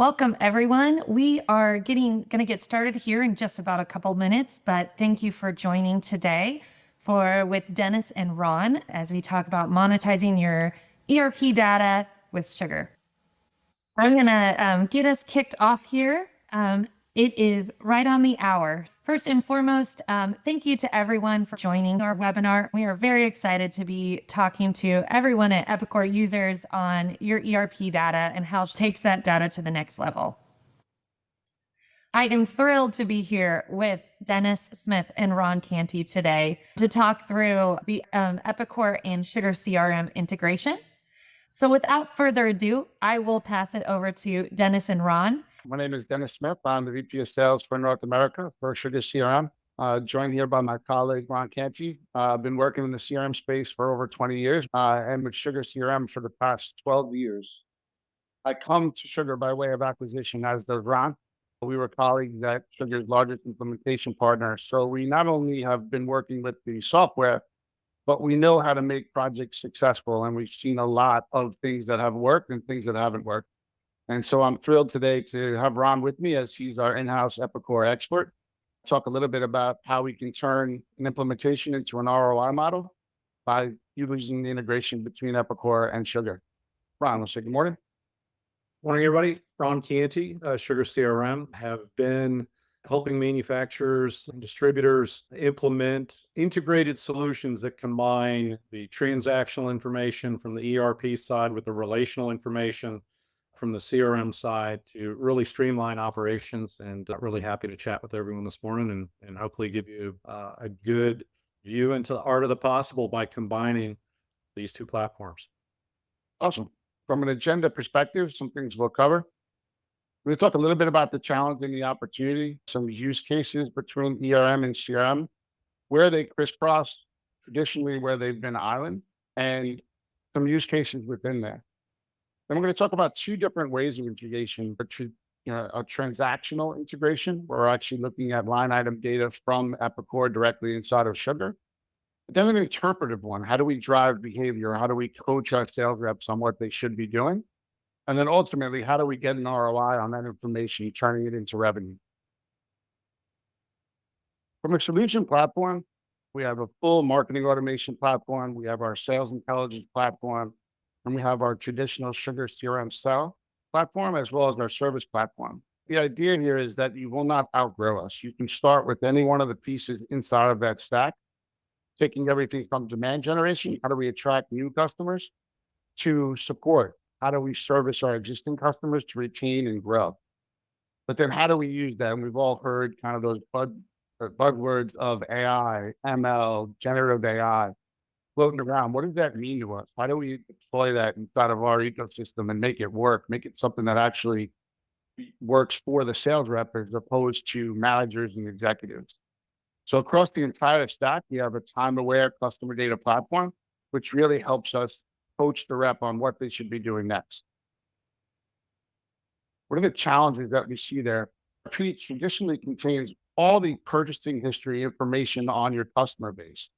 Welcome, everyone. We are going to get started here in just about a couple minutes, but thank you for joining today with Dennis and Ron as we talk about monetizing your ERP data with Sugar. I'm going to get us kicked off here. It is right on the hour. First and foremost, thank you to everyone for joining our webinar. We are very excited to be talking to everyone at Epicor users on your ERP data and how it takes that data to the next level. I am thrilled to be here with Dennis Smith and Ron Canty today to talk through the Epicor and SugarCRM integration. So without further ado, I will pass it over to Dennis and Ron. My name is Dennis Smith. I'm the VP of Sales for North America for SugarCRM. Joined here by my colleague, Ron Canty. I've been working in the CRM space for over 20 years and with SugarCRM for the past 12 years. I come to Sugar by way of acquisition, as does Ron. We were colleagues at Sugar's largest implementation partner. So we not only have been working with the software, but we know how to make projects successful. And we've seen a lot of things that have worked and things that haven't worked. And so I'm thrilled today to have Ron with me as he's our in-house Epicor expert. Talk a little bit about how we can turn an implementation into an ROI model by using the integration between Epicor and Sugar. Ron, let's say good morning. Morning, everybody. Ron Canty, SugarCRM, have been helping manufacturers and distributors implement integrated solutions that combine the transactional information from the ERP side with the relational information from the CRM side to really streamline operations. And really happy to chat with everyone this morning and hopefully give you a good view into the art of the possible by combining these two platforms. Awesome. From an agenda perspective, some things we'll cover. We'll talk a little bit about the challenge and the opportunity, some use cases between ERM and CRM, where they crisscross, traditionally where they've been island, and some use cases within there. Then we're going to talk about two different ways of integration, a transactional integration, where we're actually looking at line item data from Epicor directly inside of Sugar. But then an interpretive one. How do we drive behavior? How do we coach our sales reps on what they should be doing? And then ultimately, how do we get an ROI on that information, turning it into revenue? From a solution platform, we have a full marketing automation platform. We have our sales intelligence platform, and we have our traditional SugarCRM sell platform, as well as our service platform. The idea here is that you will not outgrow us. You can start with any one of the pieces inside of that stack, taking everything from demand generation, how do we attract new customers, to support. How do we service our existing customers to retain and grow? But then how do we use that? And we've all heard kind of those buzzwords of AI, ML, generative AI floating around. What does that mean to us? How do we deploy that inside of our ecosystem and make it work, make it something that actually works for the sales rep as opposed to managers and executives? So across the entire stack, we have a time-aware customer data platform, which really helps us coach the rep on what they should be doing next. What are the challenges that we see there? It traditionally contains all the purchasing history information on your customer base,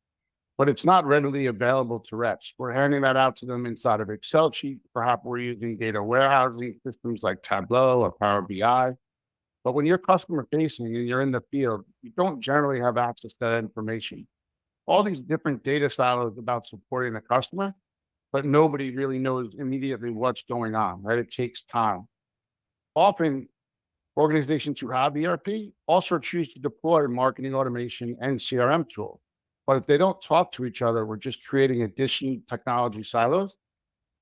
but it's not readily available to reps. We're handing that out to them inside of Excel sheets. Perhaps we're using data warehousing systems like Tableau or Power BI. But when you're customer facing and you're in the field, you don't generally have access to that information. All these different data silos about supporting the customer, but nobody really knows immediately what's going on, right? It takes time. Often, organizations who have ERP also choose to deploy marketing automation and CRM tools. But if they don't talk to each other, we're just creating additional technology silos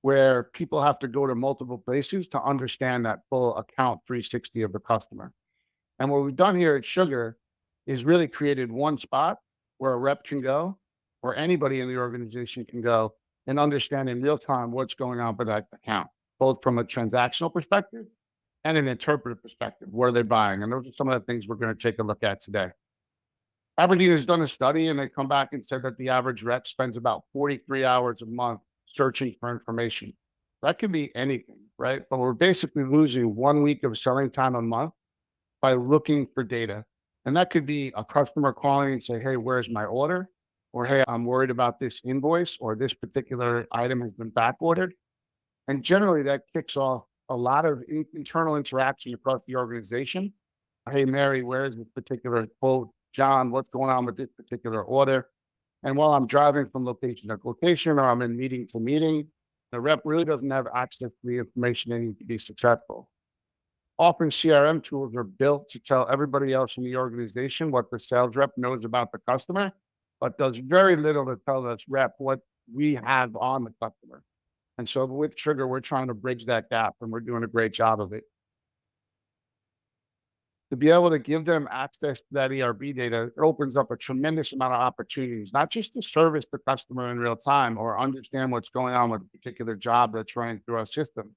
where people have to go to multiple places to understand that full account 360 of the customer. And what we've done here at Sugar is really created one spot where a rep can go, or anybody in the organization can go and understand in real time what's going on with that account, both from a transactional perspective and an interpretive perspective, where they're buying. And those are some of the things we're going to take a look at today. Aberdeen has done a study and they come back and said that the average rep spends about 43 hours a month searching for information. That could be anything, right? But we're basically losing 1 week of selling time a month by looking for data. And that could be a customer calling and say, hey, where's my order? Or, hey, I'm worried about this invoice or this particular item has been back ordered. And generally that kicks off a lot of internal interaction across the organization. Hey, Mary, where is this particular quote? John, what's going on with this particular order? And while I'm driving from location to location or I'm in meeting to meeting, the rep really doesn't have access to the information they need to be successful. Often CRM tools are built to tell everybody else in the organization what the sales rep knows about the customer, but does very little to tell us rep what we have on the customer. And so with Sugar, we're trying to bridge that gap and we're doing a great job of it. To be able to give them access to that ERP data, it opens up a tremendous amount of opportunities, not just to service the customer in real time or understand what's going on with a particular job that's running through our system.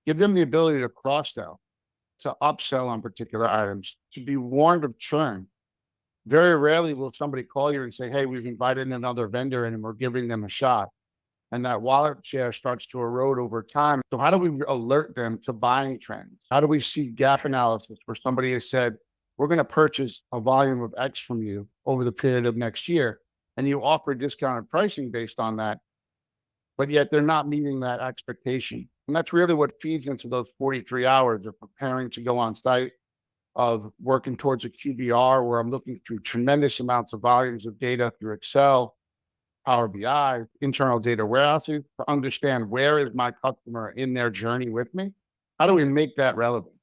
Give them the ability to cross-sell, to upsell on particular items, to be warned of churn. Very rarely will somebody call you and say, hey, we've invited another vendor in and we're giving them a shot. And that wallet share starts to erode over time. So how do we alert them to buying trends? How do we see gap analysis where somebody has said, we're going to purchase a volume of X from you over the period of next year, and you offer discounted pricing based on that, but yet they're not meeting that expectation. And that's really what feeds into those 43 hours of preparing to go on site, of working towards a QBR where I'm looking through tremendous amounts of volumes of data through Excel, Power BI, internal data warehouses to understand where is my customer in their journey with me? How do we make that relevant?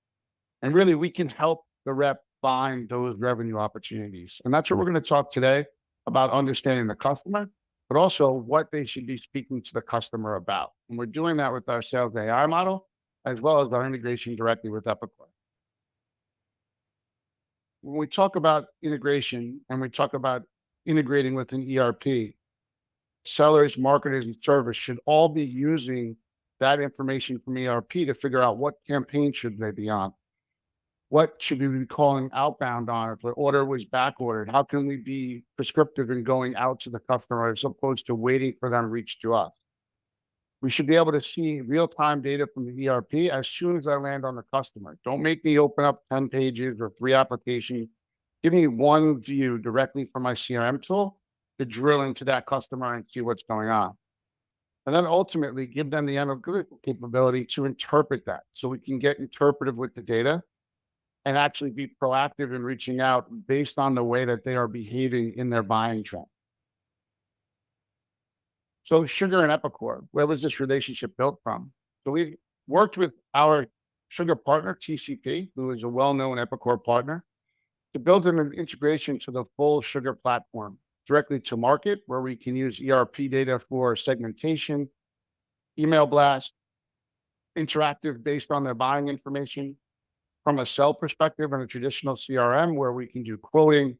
And really, we can help the rep find those revenue opportunities. And that's what we're going to talk today about, understanding the customer, but also what they should be speaking to the customer about. And we're doing that with our sales AI model, as well as our integration directly with Epicor. When we talk about integration and we talk about integrating with an ERP, sellers, marketers, and service should all be using that information from ERP to figure out what campaign should they be on. What should we be calling outbound on if the order was back ordered? How can we be prescriptive in going out to the customer as opposed to waiting for them to reach to us? We should be able to see real-time data from the ERP as soon as I land on the customer. Don't make me open up 10 pages or 3 applications. Give me one view directly from my CRM tool to drill into that customer and see what's going on. And then ultimately give them the analytical capability to interpret that so we can get interpretive with the data and actually be proactive in reaching out based on the way that they are behaving in their buying trend. So Sugar and Epicor, where was this relationship built from? So we worked with our Sugar partner, TCP, who is a well-known Epicor partner, to build an integration to the full Sugar platform directly to market, where we can use ERP data for segmentation, email blast, interactive based on their buying information. From a sell perspective and a traditional CRM, where we can do quoting,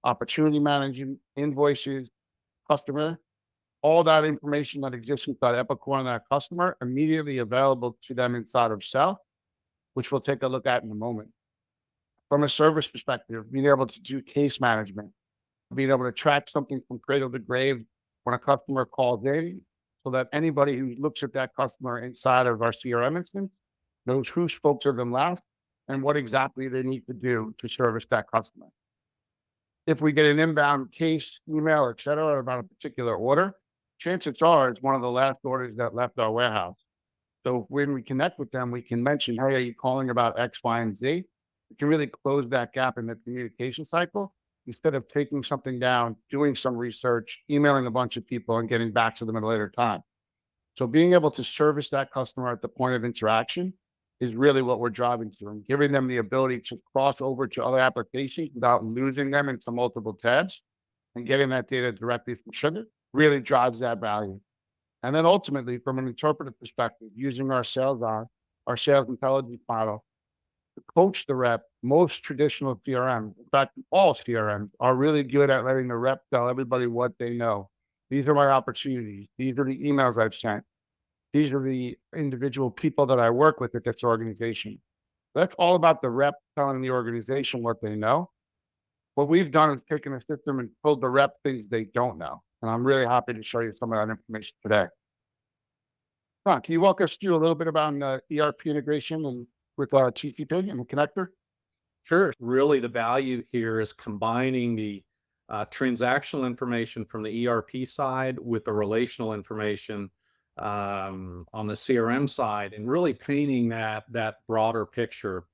opportunity management, invoices, customer, all that information that exists inside Epicor and that customer immediately available to them inside of Sell, which we'll take a look at in a moment. From a service perspective, being able to do case management, being able to track something from cradle to grave when a customer calls in, so that anybody who looks at that customer inside of our CRM instance knows who spoke to them last and what exactly they need to do to service that customer. If we get an inbound case, email, et cetera, about a particular order, chances are it's one of the last orders that left our warehouse. So when we connect with them, we can mention, hey, are you calling about X, Y, and Z? We can really close that gap in the communication cycle instead of taking something down, doing some research, emailing a bunch of people and getting back to them at a later time. So being able to service that customer at the point of interaction is really what we're driving to, and giving them the ability to cross over to other applications without losing them into multiple tabs and getting that data directly from Sugar really drives that value. And then ultimately, from an interpretive perspective, using our sales intelligence model to coach the rep. Most traditional CRMs, in fact, all CRMs are really good at letting the rep tell everybody what they know. These are my opportunities. These are the emails I've sent. These are the individual people that I work with at this organization. That's all about the rep telling the organization what they know. What we've done is taken a system and told the rep things they don't know. And I'm really happy to show you some of that information today. Ron, can you walk us through a little bit about ERP integration and with TCP and the connector? Sure. Really, the value here is combining the transactional information from the ERP side with the relational information on the CRM side, and really painting that broader picture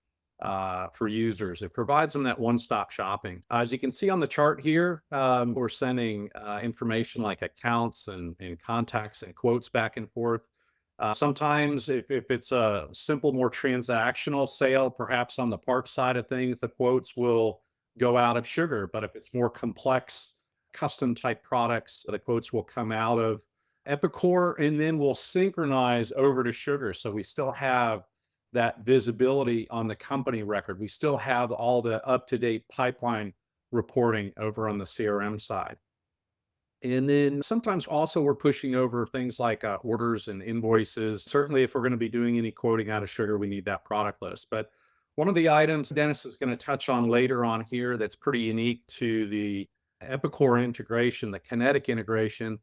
for users. It provides them that one-stop shopping. As you can see on the chart here, we're sending information like accounts and contacts and quotes back and forth. Sometimes if it's a simple, more transactional sale, perhaps on the parts side of things, the quotes will go out of Sugar. But if it's more complex, custom type products, the quotes will come out of Epicor, and then we'll synchronize over to Sugar. So we still have that visibility on the company record. We still have all the up-to-date pipeline reporting over on the CRM side. And then sometimes also we're pushing over things like orders and invoices. Certainly, if we're going to be doing any quoting out of Sugar, we need that product list. But one of the items Dennis is going to touch on later on here that's pretty unique to the Epicor integration, the kinetic integration,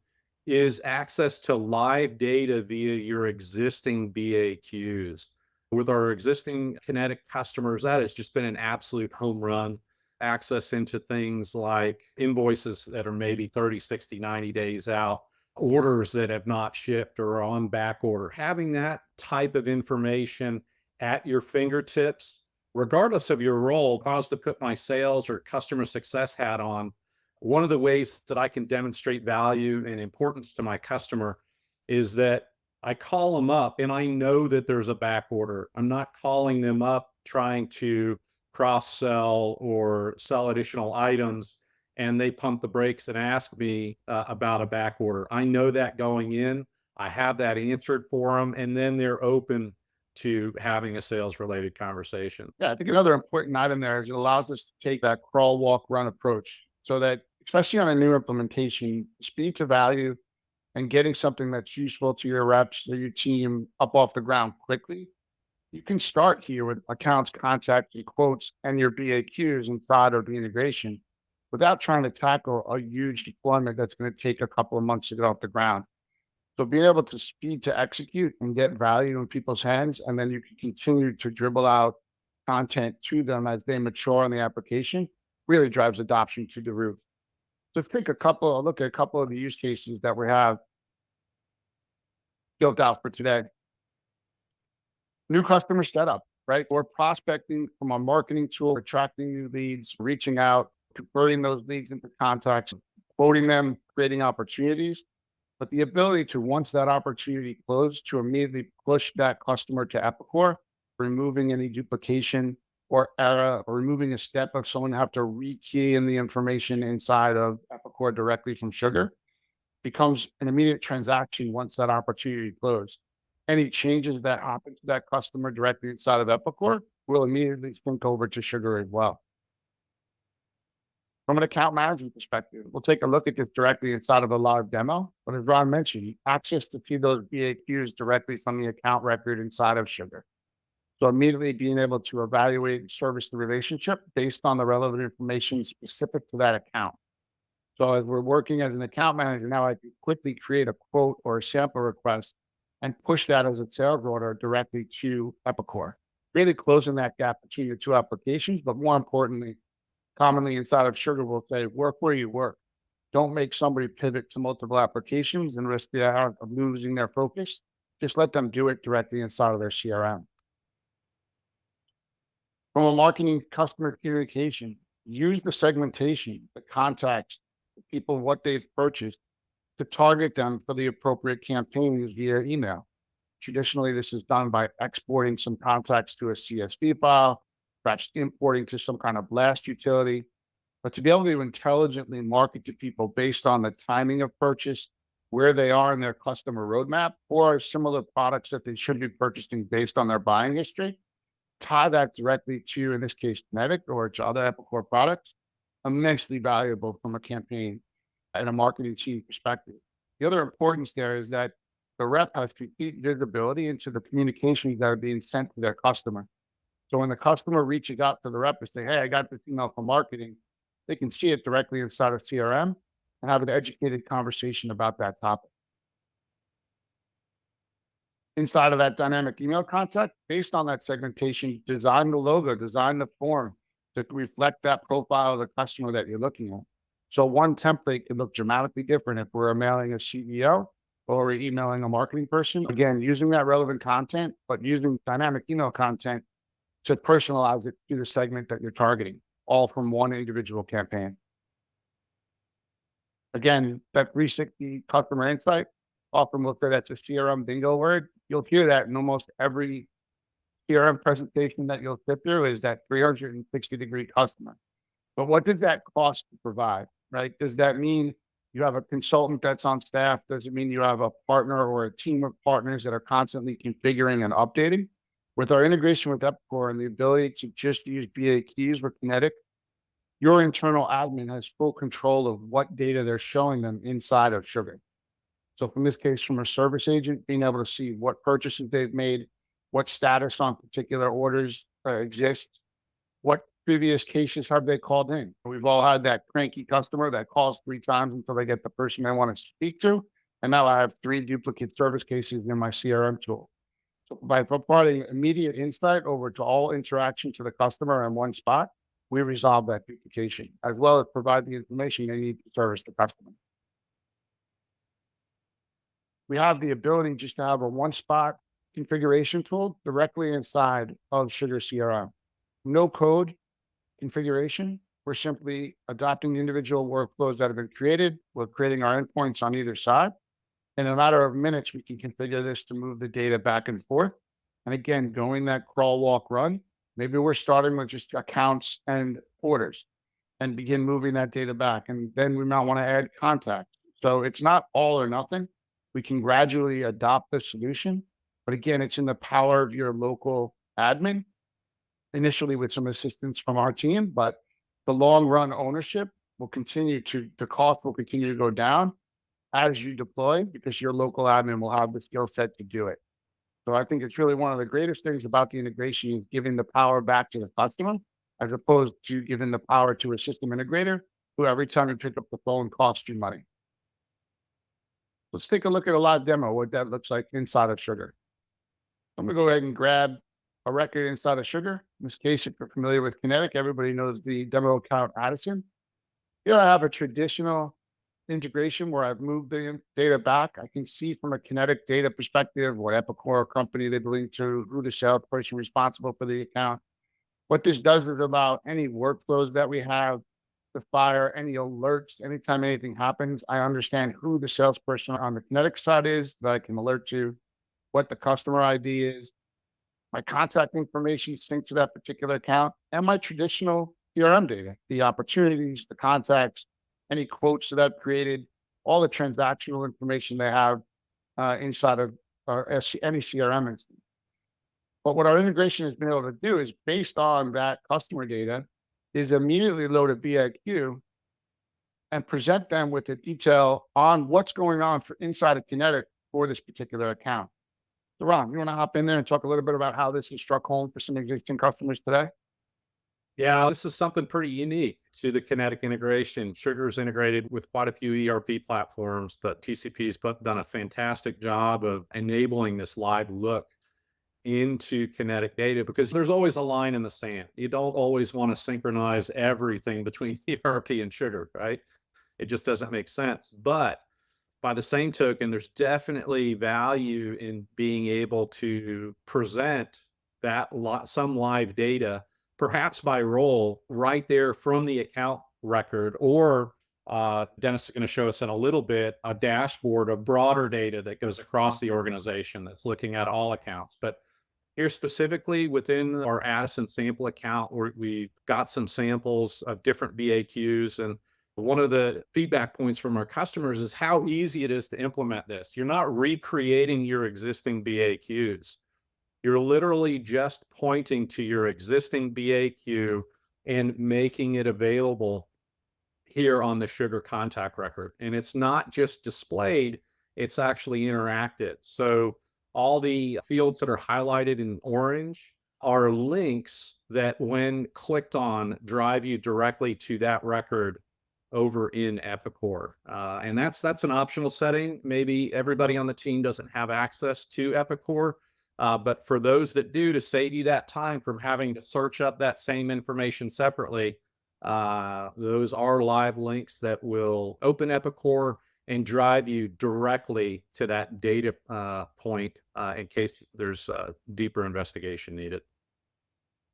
is access to live data via your existing BAQs. With our existing kinetic customers, that has just been an absolute home run. Access into things like invoices that are maybe 30, 60, 90 days out, orders that have not shipped or are on back order. Having that type of information at your fingertips, regardless of your role. If I was to put my sales or customer success hat on, one of the ways that I can demonstrate value and importance to my customer is that I call them up and I know that there's a back order. I'm not calling them up trying to cross-sell or sell additional items, and they pump the brakes and ask me about a back order. I know that going in, I have that answered for them, and then they're open to having a sales-related conversation. Yeah, I think another important item there is it allows us to take that crawl, walk, run approach so that, especially on a new implementation, speed to value and getting something that's useful to your reps or your team up off the ground quickly. You can start here with accounts, contacts, and quotes and your BAQs inside of the integration without trying to tackle a huge deployment that's going to take a couple of months to get off the ground. So being able to speed to execute and get value in people's hands, and then you can continue to dribble out content to them as they mature in the application, really drives adoption to the roof. So look at a couple of the use cases that we have built out for today. New customer setup, right? We're prospecting from a marketing tool, attracting new leads, reaching out, converting those leads into contacts, quoting them, creating opportunities. But the ability to, once that opportunity closed, to immediately push that customer to Epicor, removing any duplication or error, or removing a step of someone have to rekey in the information inside of Epicor directly from Sugar, becomes an immediate transaction once that opportunity closed. Any changes that happen to that customer directly inside of Epicor will immediately sync over to Sugar as well. From an account management perspective, we'll take a look at this directly inside of a live demo. But as Ron mentioned, access to see those BAQs directly from the account record inside of Sugar. So immediately being able to evaluate and service the relationship based on the relevant information specific to that account. So as we're working as an account manager, now I can quickly create a quote or a sample request and push that as a sales order directly to Epicor, really closing that gap between your two applications. But more importantly, commonly inside of Sugar, we'll say, work where you work. Don't make somebody pivot to multiple applications and risk the of losing their focus. Just let them do it directly inside of their CRM. From a marketing customer communication, use the segmentation, the context, the people, what they've purchased to target them for the appropriate campaigns via email. Traditionally, this is done by exporting some contacts to a CSV file, perhaps importing to some kind of blast utility. But to be able to intelligently market to people based on the timing of purchase, where they are in their customer roadmap, or similar products that they should be purchasing based on their buying history, tie that directly to, in this case, Kinetic or to other Epicor products, immensely valuable from a campaign and a marketing team perspective. The other importance there is that the rep has complete visibility into the communications that are being sent to their customer. So when the customer reaches out to the rep and say, hey, I got this email from marketing, they can see it directly inside of CRM and have an educated conversation about that topic. Inside of that dynamic email content, based on that segmentation, design the logo, design the form to reflect that profile of the customer that you're looking at. So one template can look dramatically different if we're mailing a CEO or we're emailing a marketing person. Again, using that relevant content, but using dynamic email content to personalize it to the segment that you're targeting, all from one individual campaign. Again, that 360 customer insight, often looked at as a CRM bingo word. You'll hear that in almost every CRM presentation that you'll sit through, is that 360-degree customer. But what does that cost to provide, right? Does that mean you have a consultant that's on staff? Does it mean you have a partner or a team of partners that are constantly configuring and updating? With our integration with Epicor and the ability to just use BAQs with Kinetic, your internal admin has full control of what data they're showing them inside of Sugar. So from this case, from a service agent, being able to see what purchases they've made, what status on particular orders exists, what previous cases have they called in. We've all had that cranky customer that calls 3 times until they get the person they want to speak to. And now I have 3 duplicate service cases in my CRM tool. So by providing immediate insight over to all interaction to the customer in one spot, we resolve that duplication, as well as provide the information they need to service the customer. We have the ability just to have a one-spot configuration tool directly inside of SugarCRM. No code configuration. We're simply adopting the individual workflows that have been created. We're creating our endpoints on either side. In a matter of minutes, we can configure this to move the data back and forth. And again, going that crawl, walk, run. Maybe we're starting with just accounts and orders and begin moving that data back. And then we might want to add contacts. So it's not all or nothing. We can gradually adopt the solution. But again, it's in the power of your local admin, initially with some assistance from our team. But the long run ownership will continue to, the cost will continue to go down as you deploy, because your local admin will have the skill set to do it. So I think it's really one of the greatest things about the integration is giving the power back to the customer, as opposed to giving the power to a system integrator who every time you pick up the phone costs you money. Let's take a look at a live demo, what that looks like inside of Sugar. I'm gonna go ahead and grab a record inside of Sugar. In this case, if you're familiar with Kinetic, everybody knows the demo account Addison. Here I have a traditional integration where I've moved the data back. I can see from a Kinetic data perspective what Epicor company they belong to, who the salesperson responsible for the account. What this does is allow any workflows that we have to fire, any alerts, anytime anything happens, I understand who the salesperson on the Kinetic side is that I can alert to, what the customer ID is, my contact information synced to that particular account, and my traditional CRM data, the opportunities, the contacts, any quotes that I've created, all the transactional information they have inside of any CRM instance. But what our integration has been able to do is, based on that customer data, is immediately load a BIQ and present them with the detail on what's going on for inside of Kinetic for this particular account. So Ron, you want to hop in there and talk a little bit about how this has struck home for some existing customers today? Yeah, this is something pretty unique to the Kinetic integration. Sugar's integrated with quite a few ERP platforms, but TCP's done a fantastic job of enabling this live look into Kinetic data, because there's always a line in the sand. You don't always want to synchronize everything between ERP and Sugar, right? It just doesn't make sense. But by the same token, there's definitely value in being able to present that some live data, perhaps by role, right there from the account record, or Dennis is going to show us in a little bit a dashboard of broader data that goes across the organization that's looking at all accounts. But here specifically within our Addison sample account, we've got some samples of different BAQs. And one of the feedback points from our customers is how easy it is to implement this. You're not recreating your existing BAQs. You're literally just pointing to your existing BAQ and making it available here on the Sugar contact record. And it's not just displayed, it's actually interacted. So all the fields that are highlighted in orange are links that, when clicked on, drive you directly to that record over in Epicor. And that's an optional setting. Maybe everybody on the team doesn't have access to Epicor, but for those that do, to save you that time from having to search up that same information separately, those are live links that will open Epicor and drive you directly to that data point in case there's deeper investigation needed.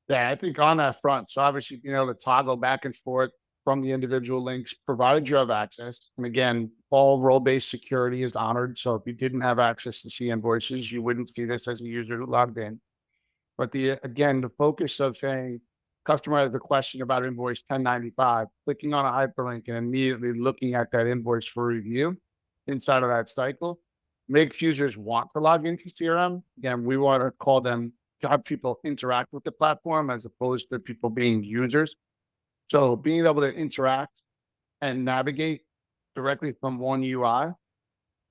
Yeah, I think on that front, so obviously being able to toggle back and forth from the individual links, provided you have access. And again, all role-based security is honored. So if you didn't have access to see invoices, you wouldn't see this as a user who logged in. But the focus of saying customer has a question about invoice 1095, clicking on a hyperlink and immediately looking at that invoice for review inside of that cycle makes users want to log into CRM. Again, we want to call them to have people interact with the platform as opposed to people being users. So being able to interact and navigate directly from one UI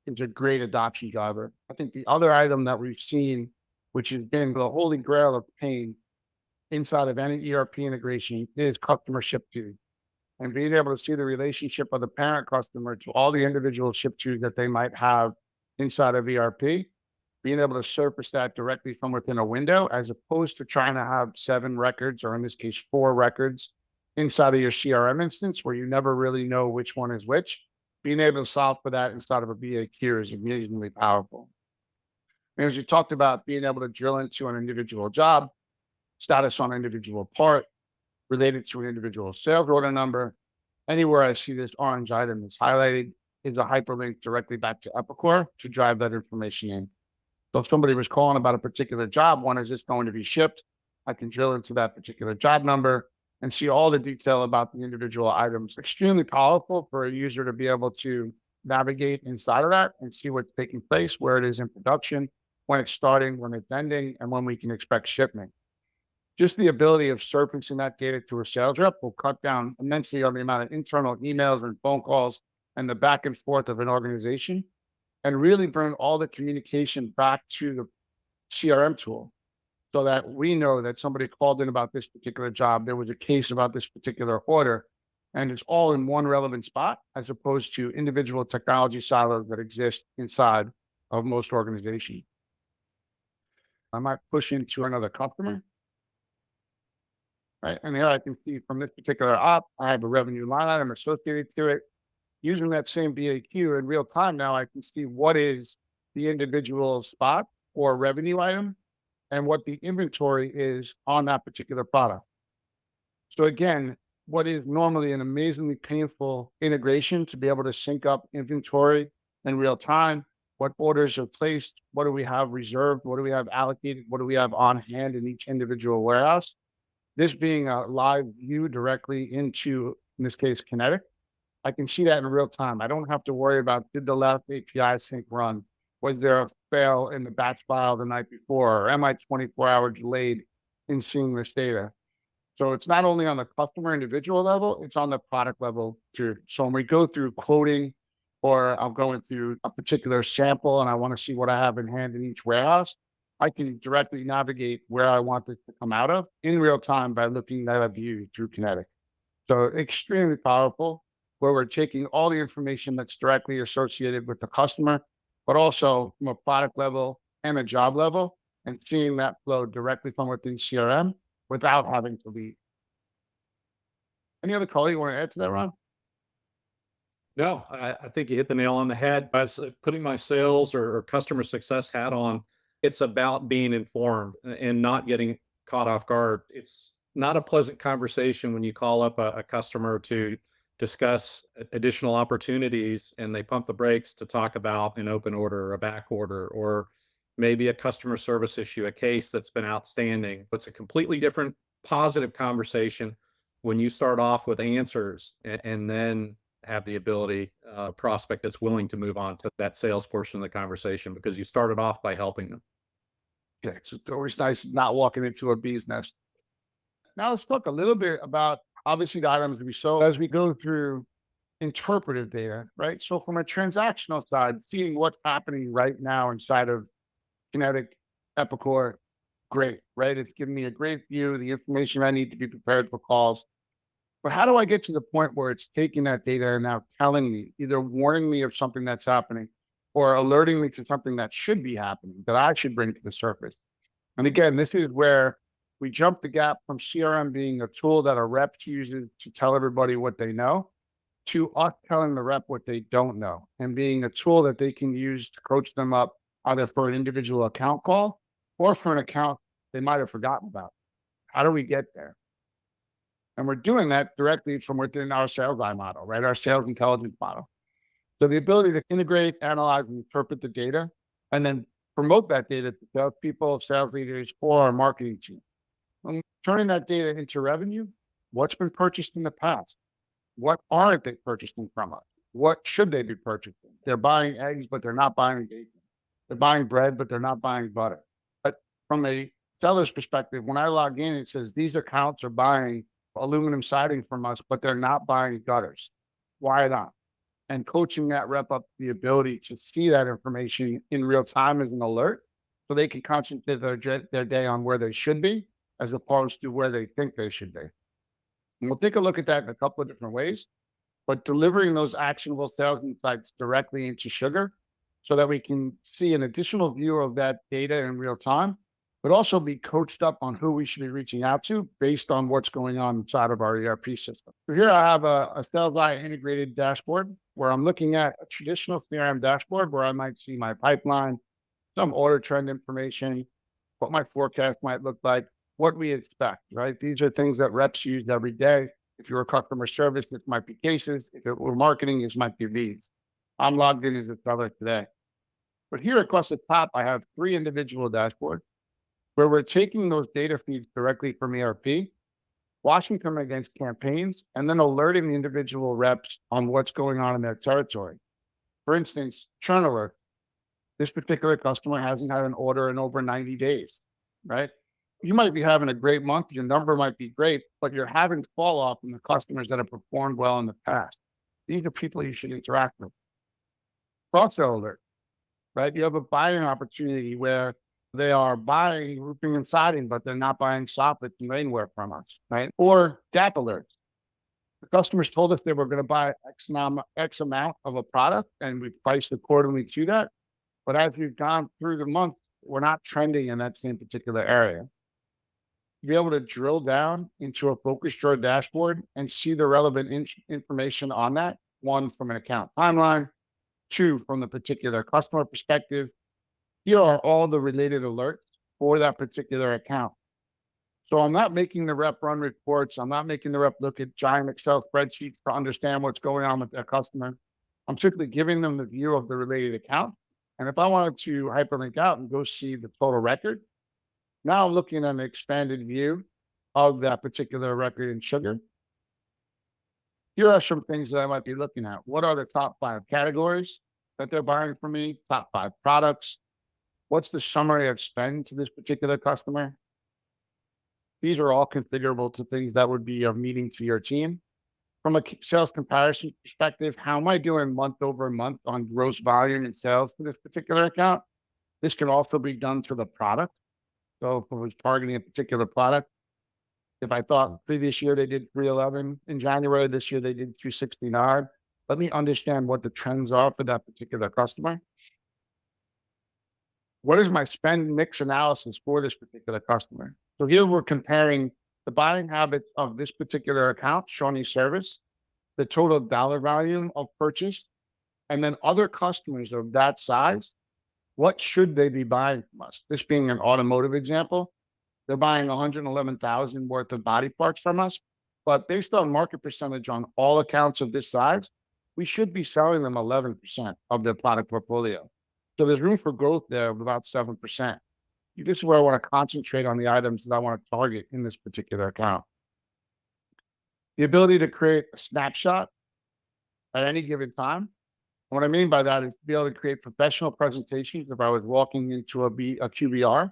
is a great adoption driver. I think the other item that we've seen, which has been the holy grail of pain inside of any ERP integration, is customer ship to. And being able to see the relationship of the parent customer to all the individual ship tos that they might have inside of ERP, being able to surface that directly from within a window, as opposed to trying to have 7 records, or in this case, 4 records inside of your CRM instance where you never really know which one is which. Being able to solve for that inside of a BAQ is amazingly powerful. And as you talked about, being able to drill into an individual job, status on an individual part, related to an individual sales order number, anywhere I see this orange item is highlighted is a hyperlink directly back to Epicor to drive that information in. So if somebody was calling about a particular job, when is this going to be shipped? I can drill into that particular job number and see all the detail about the individual items. Extremely powerful for a user to be able to navigate inside of that and see what's taking place, where it is in production, when it's starting, when it's ending, and when we can expect shipment. Just the ability of surfacing that data to a sales rep will cut down immensely on the amount of internal emails and phone calls and the back and forth of an organization, and really bring all the communication back to the CRM tool so that we know that somebody called in about this particular job, there was a case about this particular order, and it's all in one relevant spot, as opposed to individual technology silos that exist inside of most organizations. I might push into another customer, right? And here I can see from this particular op, I have a revenue line item associated to it. Using that same BAQ in real time now, I can see what is the individual spot or revenue item and what the inventory is on that particular product. So again, what is normally an amazingly painful integration to be able to sync up inventory in real time, what orders are placed, what do we have reserved, what do we have allocated, what do we have on hand in each individual warehouse. This being a live view directly into, in this case, Kinetic, I can see that in real time. I don't have to worry about, did the last API sync run? Was there a fail in the batch file the night before? Or am I 24-hour delayed in seeing this data? So it's not only on the customer individual level, it's on the product level too. So when we go through quoting, or I'm going through a particular sample and I want to see what I have in hand in each warehouse, I can directly navigate where I want this to come out of in real time by looking at a view through Kinetic. So extremely powerful, where we're taking all the information that's directly associated with the customer, but also from a product level and a job level, and seeing that flow directly from within CRM without having to leave. Any other color you want to add to that, Ron? No, I think you hit the nail on the head. As putting my sales or customer success hat on, it's about being informed and not getting caught off guard. It's not a pleasant conversation when you call up a customer to discuss additional opportunities and they pump the brakes to talk about an open order or a back order, or maybe a customer service issue, a case that's been outstanding. It's a completely different positive conversation when you start off with answers and then have the ability, prospect that's willing to move on to that sales portion of the conversation because you started off by helping them. Yeah, it's always nice not walking into a bee's nest. Now let's talk a little bit about obviously the items we sold as we go through interpretive data, right? So from a transactional side, seeing what's happening right now inside of Kinetic, Epicor, great, right? It's giving me a great view, the information I need to be prepared for calls. But how do I get to the point where it's taking that data and now telling me, either warning me of something that's happening or alerting me to something that should be happening that I should bring to the surface? And again, this is where we jump the gap from CRM being a tool that a rep uses to tell everybody what they know to us telling the rep what they don't know and being a tool that they can use to coach them up either for an individual account call or for an account they might have forgotten about. How do we get there? And we're doing that directly from within our sales eye model, right? Our sales intelligence model. So the ability to integrate, analyze, and interpret the data, and then promote that data to salespeople, sales leaders, or our marketing team. And turning that data into revenue, what's been purchased in the past? What aren't they purchasing from us? What should they be purchasing? They're buying eggs, but they're not buying bacon. They're buying bread, but they're not buying butter. But from a seller's perspective, when I log in, it says these accounts are buying aluminum siding from us, but they're not buying gutters. Why not? And coaching that rep up the ability to see that information in real time as an alert so they can concentrate their day on where they should be as opposed to where they think they should be. And we'll take a look at that in a couple of different ways, but delivering those actionable sales insights directly into Sugar so that we can see an additional view of that data in real time, but also be coached up on who we should be reaching out to based on what's going on inside of our ERP system. So here I have a Sales Eye integrated dashboard where I'm looking at a traditional CRM dashboard where I might see my pipeline, some order trend information, what my forecast might look like, what we expect, right? These are things that reps use every day. If you're a customer service, this might be cases. If it were marketing, this might be leads. I'm logged in as a seller today. But here across the top, I have 3 individual dashboards where we're taking those data feeds directly from ERP, washing them against campaigns, and then alerting the individual reps on what's going on in their territory. For instance, churn alert. This particular customer hasn't had an order in over 90 days, right? You might be having a great month. Your number might be great, but you're having fall off in the customers that have performed well in the past. These are people you should interact with. Cross-sell alert, right? You have a buying opportunity where they are buying roofing and siding, but they're not buying soffits and rainwear from us, right? Or gap alerts. The customers told us they were going to buy X amount of a product and we priced accordingly to that. But as we've gone through the month, we're not trending in that same particular area. Be able to drill down into a focus drawer dashboard and see the relevant information on that. 1, from an account timeline. 2, from the particular customer perspective. Here are all the related alerts for that particular account. So I'm not making the rep run reports. I'm not making the rep look at giant Excel spreadsheets to understand what's going on with their customer. I'm simply giving them the view of the related account. And if I wanted to hyperlink out and go see the total record, now I'm looking at an expanded view of that particular record in Sugar. Here are some things that I might be looking at. What are the top 5 categories that they're buying from me? Top 5 products. What's the summary of spend to this particular customer? These are all configurable to things that would be of meaning to your team. From a sales comparison perspective, how am I doing month over month on gross volume and sales for this particular account? This can also be done to the product. So if I was targeting a particular product, if I thought previous year they did 311 in January, this year they did 269, let me understand what the trends are for that particular customer. What is my spend mix analysis for this particular customer? So here we're comparing the buying habits of this particular account, Shawnee Service, the total dollar volume of purchase, and then other customers of that size. What should they be buying from us? This being an automotive example, they're buying 111,000 worth of body parts from us, but based on market percentage on all accounts of this size, we should be selling them 11% of their product portfolio. So there's room for growth there of about 7%. This is where I want to concentrate on the items that I want to target in this particular account. The ability to create a snapshot at any given time. What I mean by that is to be able to create professional presentations. If I was walking into a QBR,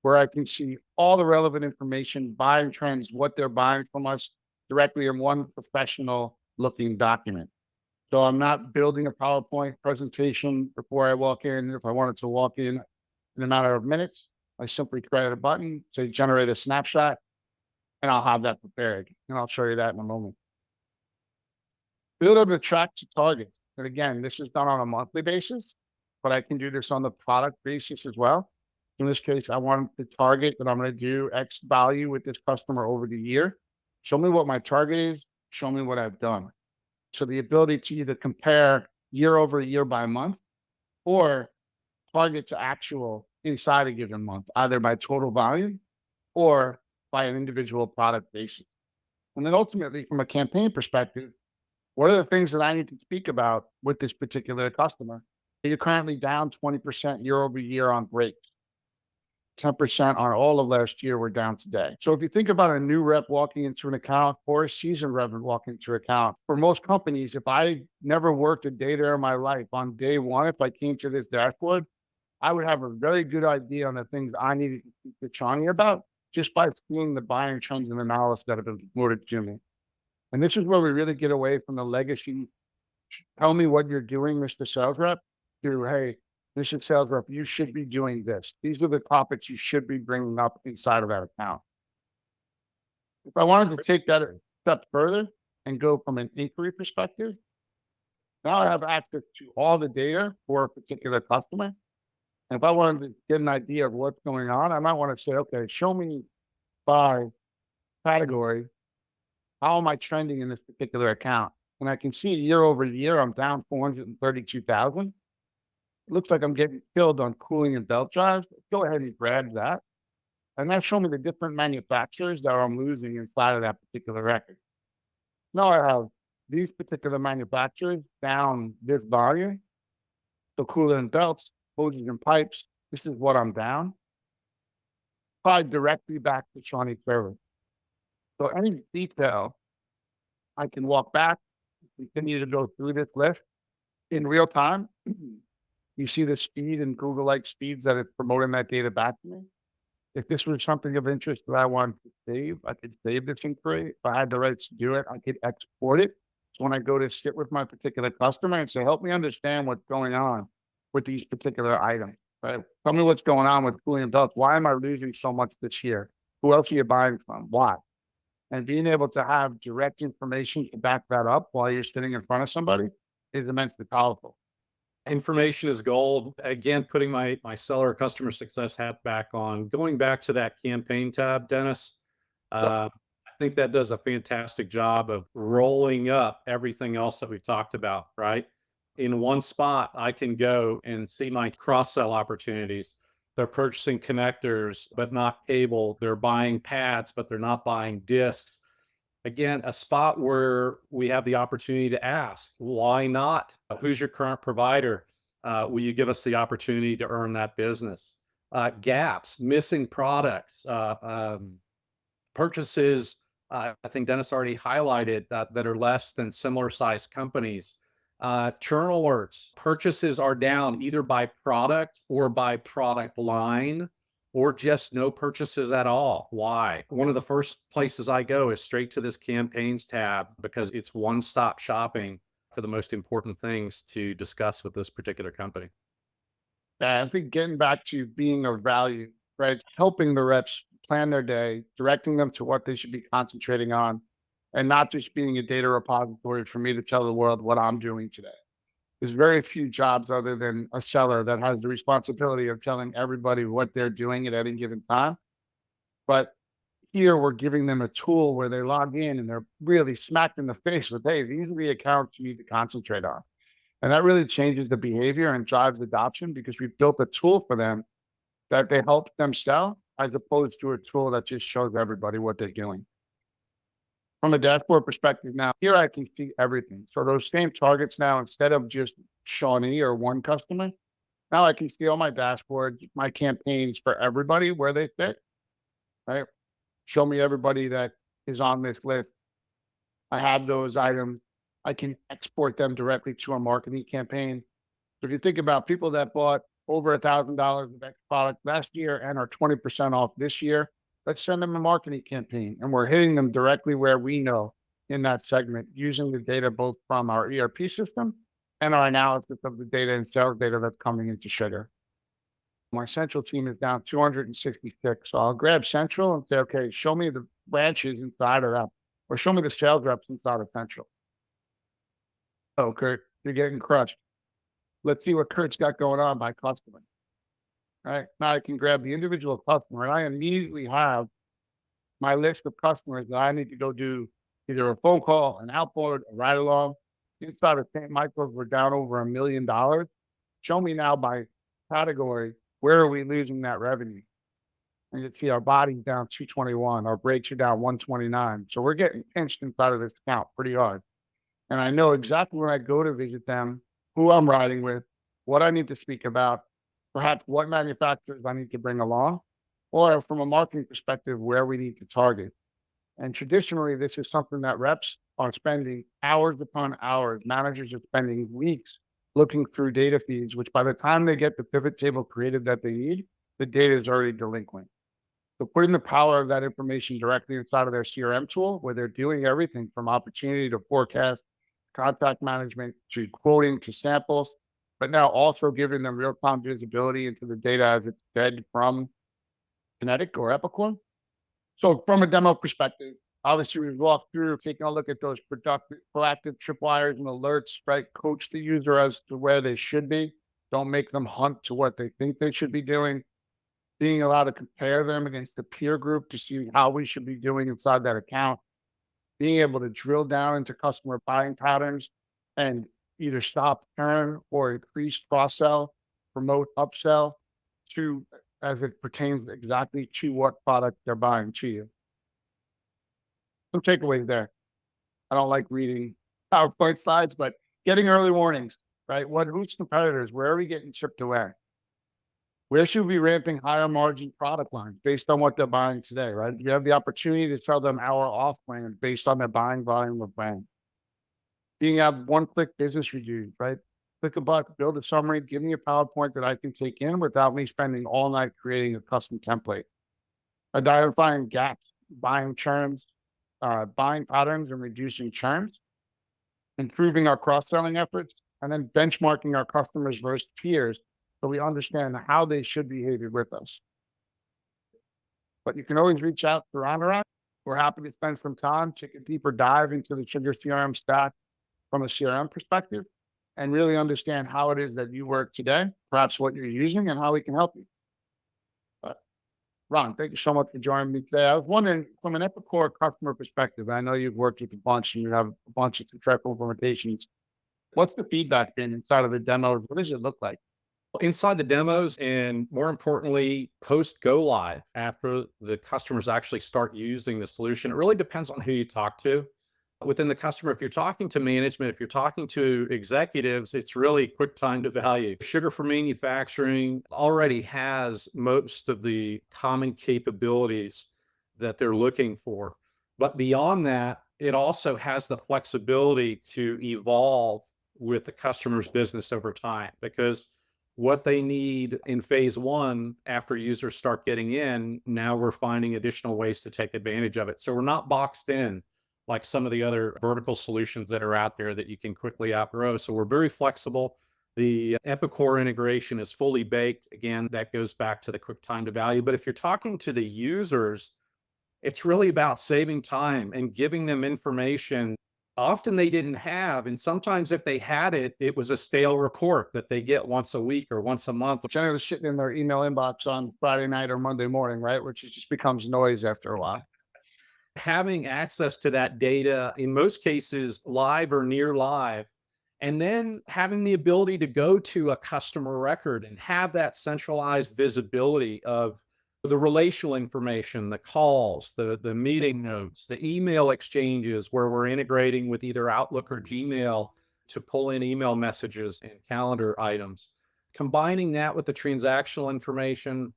where I can see all the relevant information, buying trends, what they're buying from us directly in one professional looking document. So I'm not building a PowerPoint presentation before I walk in. If I wanted to walk in a matter of minutes, I simply create a button, say generate a snapshot, and I'll have that prepared. And I'll show you that in a moment. Build up a track to target. And again, this is done on a monthly basis, but I can do this on the product basis as well. In this case, I want to target that I'm going to do X value with this customer over the year. Show me what my target is. Show me what I've done. So the ability to either compare year over year by month or target to actual inside a given month, either by total volume or by an individual product basis. And then ultimately, from a campaign perspective, what are the things that I need to speak about with this particular customer? You're currently down 20% year over year on breaks. 10% on all of last year, we're down today. So if you think about a new rep walking into an account or a seasoned rep walking into an account, for most companies, if I never worked a day there in my life, on day one, if I came to this dashboard, I would have a very good idea on the things I needed to speak to Chani about just by seeing the buying trends and analysis that have been promoted to me. And this is where we really get away from the legacy. Tell me what you're doing, Mr. Sales Rep. To, hey, Mr. Sales Rep, you should be doing this. These are the topics you should be bringing up inside of that account. If I wanted to take that a step further and go from an inquiry perspective, now I have access to all the data for a particular customer. And if I wanted to get an idea of what's going on, I might want to say, okay, show me by category, how am I trending in this particular account? And I can see year over year, I'm down 432,000. It looks like I'm getting killed on cooling and belt drives. Go ahead and grab that. And that show me the different manufacturers that I'm losing inside of that particular record. Now I have these particular manufacturers down this volume. So cooler and belts, hoses and pipes, this is what I'm down. Tied directly back to Shawnee Ferry. So any detail, I can walk back, continue to go through this list in real time. You see the speed and Google-like speeds that it's promoting that data back to me. If this was something of interest that I wanted to save, I could save this inquiry. If I had the rights to do it, I could export it. So when I go to sit with my particular customer and say, help me understand what's going on with these particular items, right? Tell me what's going on with cooling and belts. Why am I losing so much this year? Who else are you buying from? Why? And being able to have direct information to back that up while you're sitting in front of somebody is immensely powerful. Information is gold. Again, putting my seller customer success hat back on, going back to that campaign tab, Dennis, I think that does a fantastic job of rolling up everything else that we've talked about, right? In one spot, I can go and see my cross-sell opportunities. They're purchasing connectors, but not cable. They're buying pads, but they're not buying discs. Again, a spot where we have the opportunity to ask, why not? Who's your current provider? Will you give us the opportunity to earn that business? Gaps, missing products, purchases. I think Dennis already highlighted that are less than similar sized companies. Churn alerts, purchases are down either by product or by product line, or just no purchases at all. Why? One of the first places I go is straight to this campaigns tab because it's one-stop shopping for the most important things to discuss with this particular company. I think getting back to being of value, right? Helping the reps plan their day, directing them to what they should be concentrating on, and not just being a data repository for me to tell the world what I'm doing today. There's very few jobs other than a seller that has the responsibility of telling everybody what they're doing at any given time. But here we're giving them a tool where they log in and they're really smacked in the face with, hey, these are the accounts you need to concentrate on. And that really changes the behavior and drives adoption because we've built a tool for them that they help them sell as opposed to a tool that just shows everybody what they're doing. From a dashboard perspective now, here I can see everything. So those same targets now, instead of just Shawnee or one customer, now I can see all my dashboards, my campaigns for everybody, where they fit, right? Show me everybody that is on this list. I have those items. I can export them directly to a marketing campaign. So if you think about people that bought over $1,000 of X product last year and are 20% off this year, let's send them a marketing campaign. And we're hitting them directly where we know in that segment using the data both from our ERP system and our analysis of the data and sales data that's coming into Sugar. My central team is down 266. So I'll grab central and say, okay, show me the branches inside of that, or show me the sales reps inside of central. Oh, Kurt, you're getting crushed. Let's see what Kurt's got going on by customer. All right. Now I can grab the individual customer and I immediately have my list of customers that I need to go do either a phone call, an outboard, a ride along. inside of St. Michael's, we're down over $1 million. Show me now by category, where are we losing that revenue? And you see our body's down 221, our brakes are down 129. So we're getting pinched inside of this account pretty hard. And I know exactly when I go to visit them, who I'm riding with, what I need to speak about, perhaps what manufacturers I need to bring along, or from a marketing perspective, where we need to target. And traditionally, this is something that reps are spending hours upon hours. Managers are spending weeks looking through data feeds, which by the time they get the pivot table created that they need, the data is already delinquent. So putting the power of that information directly inside of their CRM tool, where they're doing everything from opportunity to forecast, contact management to quoting to samples, but now also giving them real-time visibility into the data as it's fed from Kinetic or Epicor. So from a demo perspective, obviously we've walked through taking a look at those productive, proactive tripwires and alerts, right? Coach the user as to where they should be. Don't make them hunt to what they think they should be doing. Being allowed to compare them against the peer group to see how we should be doing inside that account. Being able to drill down into customer buying patterns and either stop churn or increase cross-sell, promote upsell to as it pertains exactly to what product they're buying to you. Some takeaways there. I don't like reading PowerPoint slides, but getting early warnings, right? Who's competitors? Where are we getting chipped away? Where should we be ramping higher margin product lines based on what they're buying today, right? You have the opportunity to sell them our off plan based on their buying volume of brand. Being able one-click business reviews, right? Click a button, build a summary, give me a PowerPoint that I can take in without me spending all night creating a custom template. Identifying gaps, buying churns, buying patterns and reducing churns, improving our cross-selling efforts, and then benchmarking our customers versus peers so we understand how they should behave with us. But you can always reach out to Ron. We're happy to spend some time, take a deeper dive into the SugarCRM stack from a CRM perspective, and really understand how it is that you work today, perhaps what you're using, and how we can help you. But Ron, thank you so much for joining me today. I was wondering, from an Epicor customer perspective, I know you've worked with a bunch and you have a bunch of successful implementations. What's the feedback been inside of the demos? What does it look like? Inside the demos, and more importantly, post go live, after the customers actually start using the solution, it really depends on who you talk to within the customer. If you're talking to management, if you're talking to executives, it's really quick time to value. Sugar for Manufacturing already has most of the common capabilities that they're looking for. But beyond that, it also has the flexibility to evolve with the customer's business over time, because what they need in phase one, after users start getting in, now we're finding additional ways to take advantage of it. So we're not boxed in like some of the other vertical solutions that are out there that you can quickly outgrow. So we're very flexible. The Epicor integration is fully baked. Again, that goes back to the quick time to value. But if you're talking to the users, it's really about saving time and giving them information often they didn't have. And sometimes if they had it, it was a stale report that they get once a week or once a month. Generally sitting in their email inbox on Friday night or Monday morning, right? Which just becomes noise after a while. Having access to that data, in most cases, live or near live, and then having the ability to go to a customer record and have that centralized visibility of the relational information, the calls, the meeting notes, the email exchanges where we're integrating with either Outlook or Gmail to pull in email messages and calendar items. Combining that with the transactional information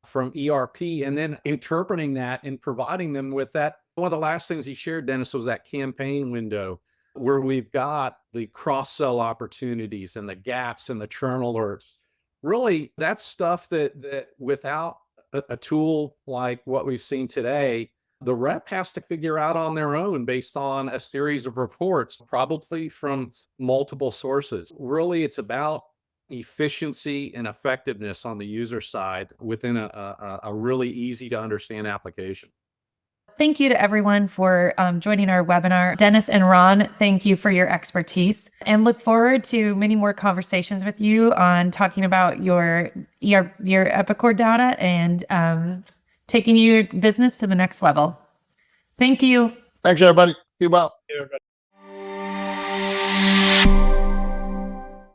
from ERP and then interpreting that and providing them with that. One of the last things he shared, Dennis, was that campaign window where we've got the cross-sell opportunities and the gaps and the churn alerts. Really, that's stuff that without a tool like what we've seen today, the rep has to figure out on their own based on a series of reports, probably from multiple sources. Really, it's about efficiency and effectiveness on the user side within a really easy to understand application. Thank you to everyone for joining our webinar. Dennis and Ron, thank you for your expertise, and look forward to many more conversations with you on talking about your Epicor data and taking your business to the next level. Thank you. Thanks, everybody. Be well.